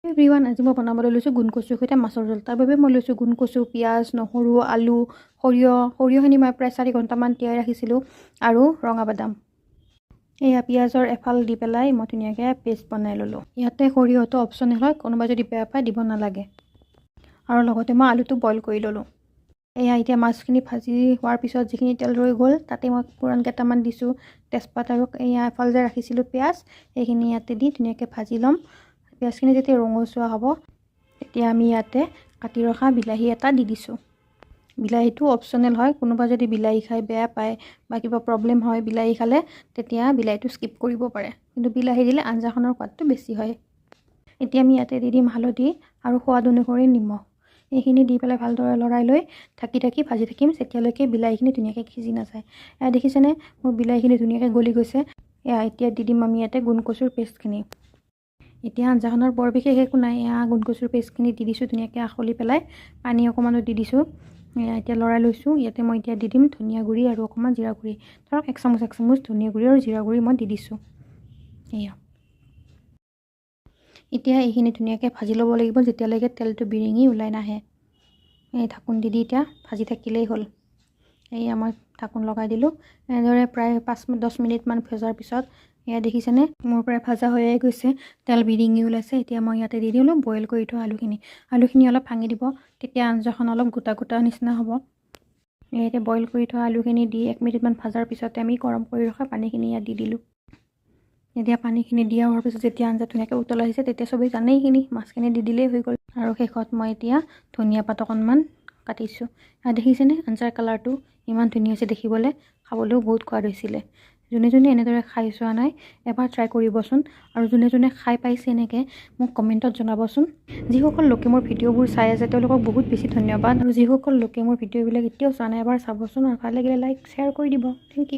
Everyone, আজি মই বনাবলৈ লৈছোঁ গুণ কচুৰ সৈতে মাছৰ জোল। তাৰ বাবে মই লৈছোঁ গুণ কচু, পিঁয়াজ, নহৰু, আলু, সৰিয়হখিনি মই প্ৰায় 4 ঘণ্টামান তিয়াই ৰাখিছিলোঁ আৰু ৰঙা বাদাম। এয়া পিঁয়াজৰ এফাল দি পেলাই মই ধুনীয়াকৈ পেষ্ট বনাই ল'লোঁ। ইয়াতে সৰিয়হটো অপশ্যনেল হয়, কোনোবাই যদি বেয়া পায় দিব নালাগে। আৰু লগতে মই আলুটো বইল কৰি ল'লোঁ। এয়া এতিয়া মাছখিনি ভাজি হোৱাৰ পিছত যিখিনি তেল ৰৈ গ'ল তাতে মই ফোৰণ কেইটামান দিছোঁ, তেজপাত আৰু এয়া এফাল যে ৰাখিছিলোঁ পিঁয়াজ, সেইখিনি ইয়াতে দি ধুনীয়াকৈ ভাজি ল'ম। পিঁয়াজখিনি যেতিয়া ৰঙচুৱা হ'ব তেতিয়া আমি ইয়াতে কাটি ৰখা বিলাহী এটা দি দিছোঁ। বিলাহীটো অপশ্যনেল হয়, কোনোবা যদি বিলাহী খাই বেয়া পায় বা কিবা প্ৰব্লেম হয় বিলাহী খালে তেতিয়া বিলাহীটো স্কিপ কৰিব পাৰে, কিন্তু বিলাহী দিলে আঞ্জাখনৰ সোৱাদটো বেছি হয়। এতিয়া আমি ইয়াতে দি দিম হালধি আৰু সোৱাদ অনুসৰি নিমখ। এইখিনি দি পেলাই ভালদৰে লৰাই লৈ ঢাকি ভাজি থাকিম যেতিয়ালৈকে বিলাহীখিনি ধুনীয়াকৈ সিজি নাযায়। এয়া দেখিছেনে মোৰ বিলাহীখিনি ধুনীয়াকৈ গলি গৈছে। এতিয়া দি দিম আমি ইয়াতে গুণ কচুৰ পেষ্টখিনি। এতিয়া আঞ্জাখনৰ বৰ বিশেষ একো নাই, এয়া গুণ কচুৰ পেষ্টখিনি দি দিছোঁ ধুনীয়াকৈ আখলি পেলাই, পানী অকণমানো দি দিছোঁ। এতিয়া লৰাই লৈছোঁ। ইয়াতে মই এতিয়া দি দিম ধনিয়া গুড়ি আৰু অকণমান জিৰা গুড়ি, ধৰক 1 চামুচ ধনিয়া গুড়ি আৰু জিৰা গুড়ি মই দি দিছোঁ। এয়া এতিয়া এইখিনি ধুনীয়াকৈ ভাজি ল'ব লাগিব যেতিয়ালৈকে তেলটো বিৰিঙি ওলাই নাহে। এই ঢাকোন দি এতিয়া ভাজি থাকিলেই হ'ল। এয়া মই ঢাকোন লগাই দিলোঁ। এনেদৰে প্ৰায় 5-10 মিনিটমান ভজাৰ পিছত এয়া দেখিছেনে মোৰ প্ৰায় ভাজা হৈয়ে গৈছে, তেল বিৰিঙি ওলাইছে। এতিয়া মই ইয়াতে দি দিলোঁ বইল কৰি থোৱা আলুখিনি অলপ ভাঙি দিব, তেতিয়া আঞ্জাখন অলপ গোটা গোটা নিচিনা হ'ব। এতিয়া বইল কৰি থোৱা আলুখিনি দি 1 মিনিটমান ভাজাৰ পিছতে আমি গৰম কৰি ৰখা পানীখিনি ইয়াত দি দিলোঁ। এতিয়া পানীখিনি দিয়া হোৱাৰ পিছত যেতিয়া আঞ্জা ধুনীয়াকৈ উতল আহিছে তেতিয়া চবেই জানেই এইখিনি মাছখিনি দি দিলেই হৈ গ'ল। আৰু শেষত মই এতিয়া ধনিয়া পাত অকণমান কাটিছোঁ। দেখিছেনে আঞ্জাৰ কালাৰটো ইমান ধুনীয়া হৈছে দেখিবলৈ, খাবলৈও বহুত সোৱাদ হৈছিলে। যোনে এনেদৰে খাই চোৱা নাই এবাৰ ট্ৰাই কৰিবচোন, আৰু যোনে খাই পাইছে এনেকৈ মোক কমেণ্টত জনাবচোন। যিসকল লোকে মোৰ ভিডিঅ'বোৰ চাই আছে তেওঁলোকক বহুত বেছি ধন্যবাদ, আৰু যিসকল লোকে মোৰ ভিডিঅ'বিলাক এতিয়াও চোৱা নাই এবাৰ চাবচোন, আৰু ভাল লাগিলে লাইক শ্বেয়াৰ কৰি দিব। Thank U.